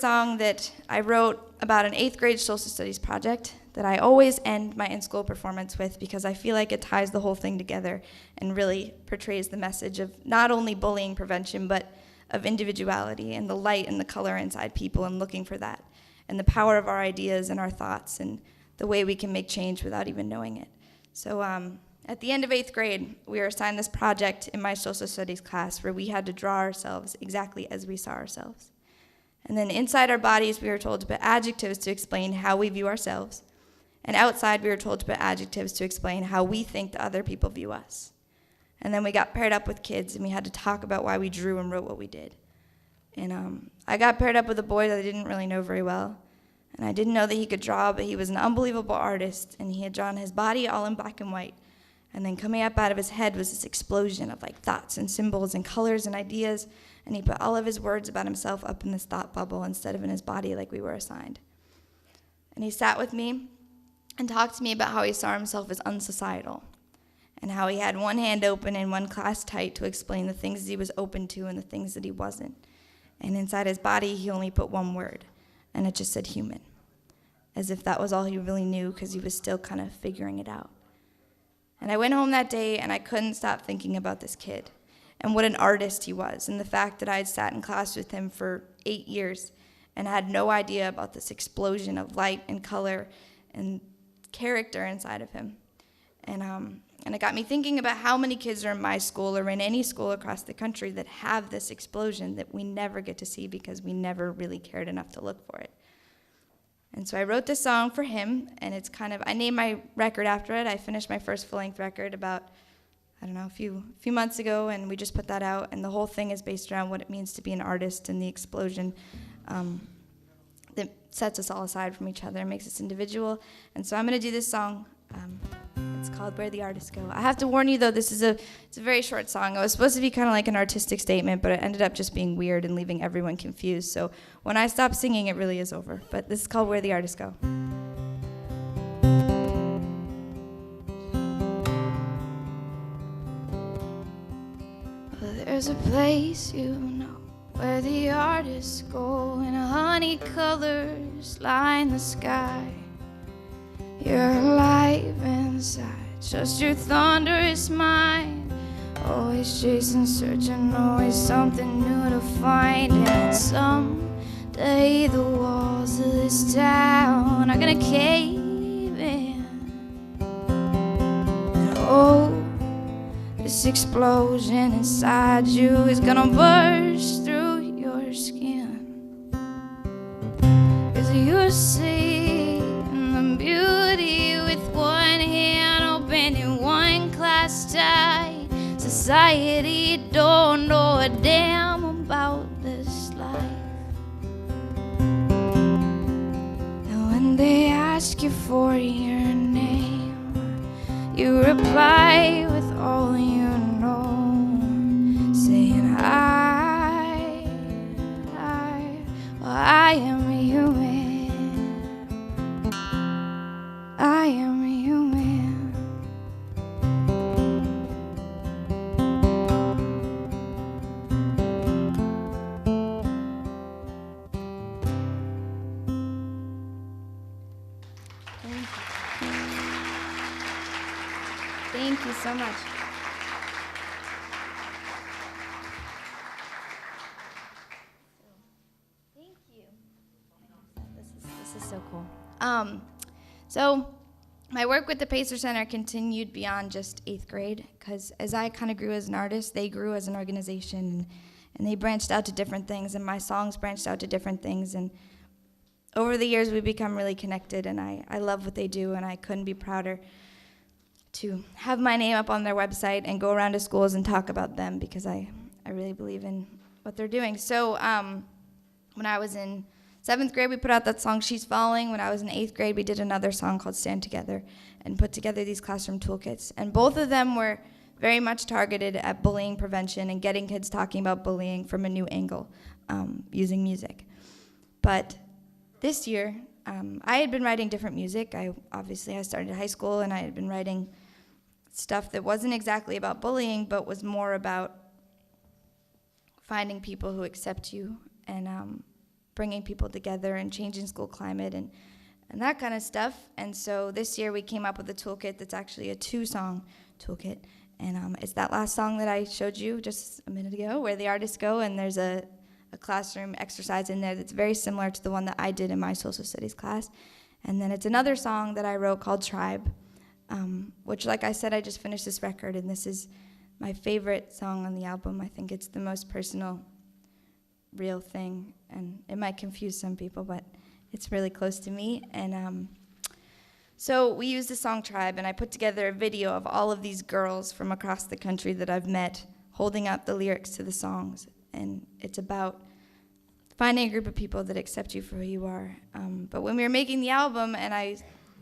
song that I wrote about an 8th grade social studies project that I always end my in-school performance with because I feel like it ties the whole thing together and really portrays the message of not only bullying prevention, but of individuality and the light and the color inside people and looking for that, and the power of our ideas and our thoughts and the way we can make change without even knowing it. So at the end of 8th grade, we were assigned this project in my social studies class where we had to draw ourselves exactly as we saw ourselves. And then inside our bodies, we were told to put adjectives to explain how we view ourselves. And outside, we were told to put adjectives to explain how we think that other people view us. And then we got paired up with kids, and we had to talk about why we drew and wrote what we did. And I got paired up with a boy that I didn't really know very well. And I didn't know that he could draw, but he was an unbelievable artist, and he had drawn his body all in black and white. And then coming up out of his head was this explosion of like thoughts and symbols and colors and ideas, and he put all of his words about himself up in this thought bubble instead of in his body like we were assigned. And he sat with me and talked to me about how he saw himself as unsocietal, and how he had one hand open and one clasped tight to explain the things he was open to and the things that he wasn't. And inside his body, he only put one word, and it just said human, as if that was all he really knew because he was still kind of figuring it out. And I went home that day, and I couldn't stop thinking about this kid and what an artist he was, and the fact that I had sat in class with him for 8 years and had no idea about this explosion of light and color and character inside of him. And it got me thinking about how many kids are in my school or in any school across the country that have this explosion that we never get to see because we never really cared enough to look for it. And so I wrote this song for him, and it's kind of, I named my record after it. I finished my first full-length record about, I don't know, a few months ago, and we just put that out, and the whole thing is based around what it means to be an artist and the explosion that sets us all aside from each other and makes us individual. And so I'm going to do this song. It's called Where the Artists Go. I have to warn you, though, it's a very short song. It was supposed to be kind of like an artistic statement, but it ended up just being weird and leaving everyone confused. So when I stop singing, it really is over. But this is called Where the Artists Go. Well, there's a place you know where the artists go, and honey colors line the sky. You're alive inside, just your thunderous mind. Always chasing, searching, always something new to find. And someday the walls of this town are gonna cave in. And oh, this explosion inside you is gonna burst through your skin. 'Cause you see the beauty with one hand open and one class tight. Society don't know a damn about this life. And when they ask you for your name, you reply with all you know, saying I am human. I am human. Thank you so much. Thank you. This is so cool. So my work with the Pacer Center continued beyond just 8th grade, because as I kind of grew as an artist, they grew as an organization, and they branched out to different things, and my songs branched out to different things. And over the years, we've become really connected, and I love what they do, and I couldn't be prouder to have my name up on their website and go around to schools and talk about them, because I really believe in what they're doing. So when I was in 7th grade, we put out that song, She's Falling. When I was in 8th grade, we did another song called Stand Together and put together these classroom toolkits. And both of them were very much targeted at bullying prevention and getting kids talking about bullying from a new angle using music. But this year, I had been writing different music. I started high school, and I had been writing stuff that wasn't exactly about bullying, but was more about finding people who accept you and bringing people together and changing school climate and that kind of stuff. And so this year we came up with a toolkit that's actually a 2-song toolkit. And it's that last song that I showed you just a minute ago, Where the Artists Go, and there's a classroom exercise in there that's very similar to the one that I did in my social studies class. And then it's another song that I wrote called Tribe, which, like I said, I just finished this record, and this is my favorite song on the album. I think it's the most personal, real thing, and it might confuse some people, but it's really close to me. And so we used the song Tribe, and I put together a video of all of these girls from across the country that I've met holding up the lyrics to the songs. And it's about finding a group of people that accept you for who you are. But when we were making the album, and I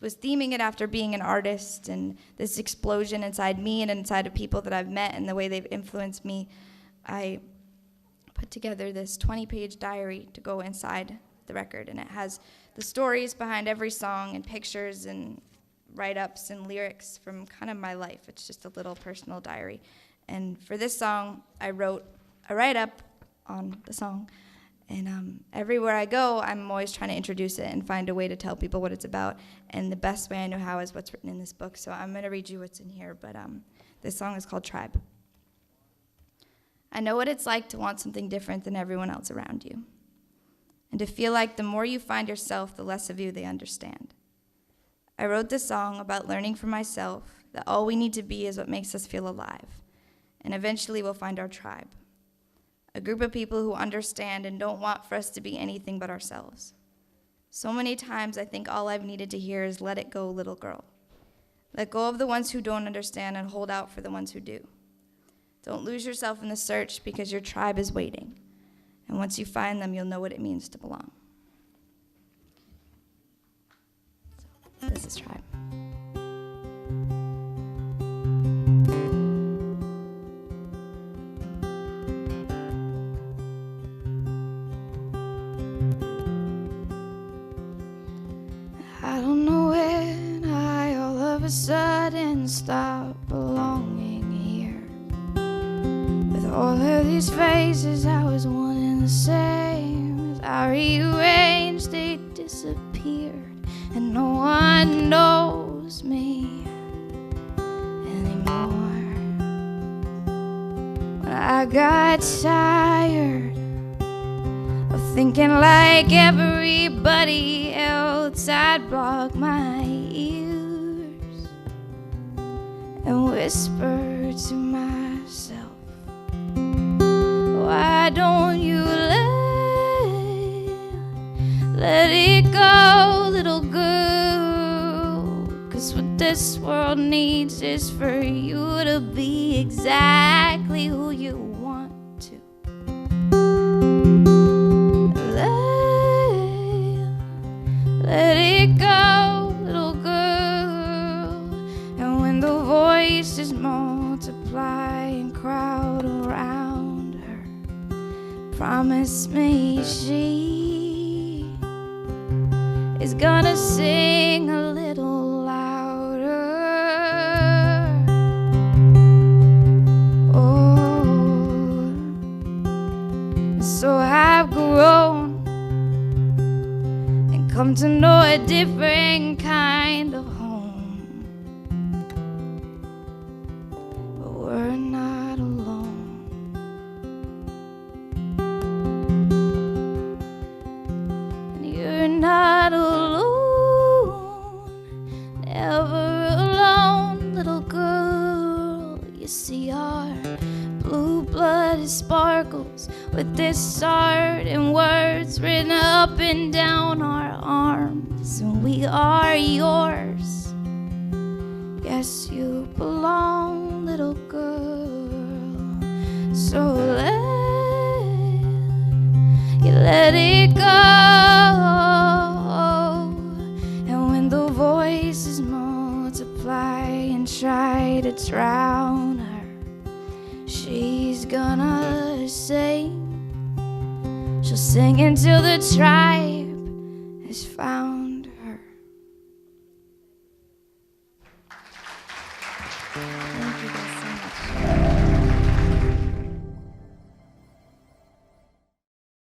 was theming it after being an artist and this explosion inside me and inside of people that I've met and the way they've influenced me, I put together this 20-page diary to go inside the record, and it has the stories behind every song and pictures and write-ups and lyrics from kind of my life. It's just a little personal diary. And for this song, I wrote a write-up on the song, and everywhere I go, I'm always trying to introduce it and find a way to tell people what it's about, and the best way I know how is what's written in this book. So I'm going to read you what's in here, but this song is called Tribe. I know what it's like to want something different than everyone else around you, and to feel like the more you find yourself, the less of you they understand. I wrote this song about learning for myself that all we need to be is what makes us feel alive, and eventually we'll find our tribe, a group of people who understand and don't want for us to be anything but ourselves. So many times I think all I've needed to hear is let it go, little girl. Let go of the ones who don't understand and hold out for the ones who do. Don't lose yourself in the search because your tribe is waiting. And once you find them, you'll know what it means to belong. So, this is Tribe. I don't know when I all of a sudden stopped belonging here. With all of these faces, I was one and the same. As I rearranged, they disappeared, and no one knows me anymore. When I got tired of thinking like everybody else, I'd block my ears and whisper to myself, why don't you let it go, little girl? 'Cause what this world needs is for you to be exactly who you want to. Let it go, little girl. And when the voices multiply and crowd around her, promise me she is gonna sing a little louder. Oh, so I've grown, come to know a different kind of home. But we're not alone. And you're not alone, never alone, little girl. You see our blue blood sparkles with this art and words written up and down our arms, and we are yours. Yes, you belong, little girl. So let it go. And when the voices multiply and try to drown her, she's gonna sing. She'll sing until the tribe has found her. Thank you guys.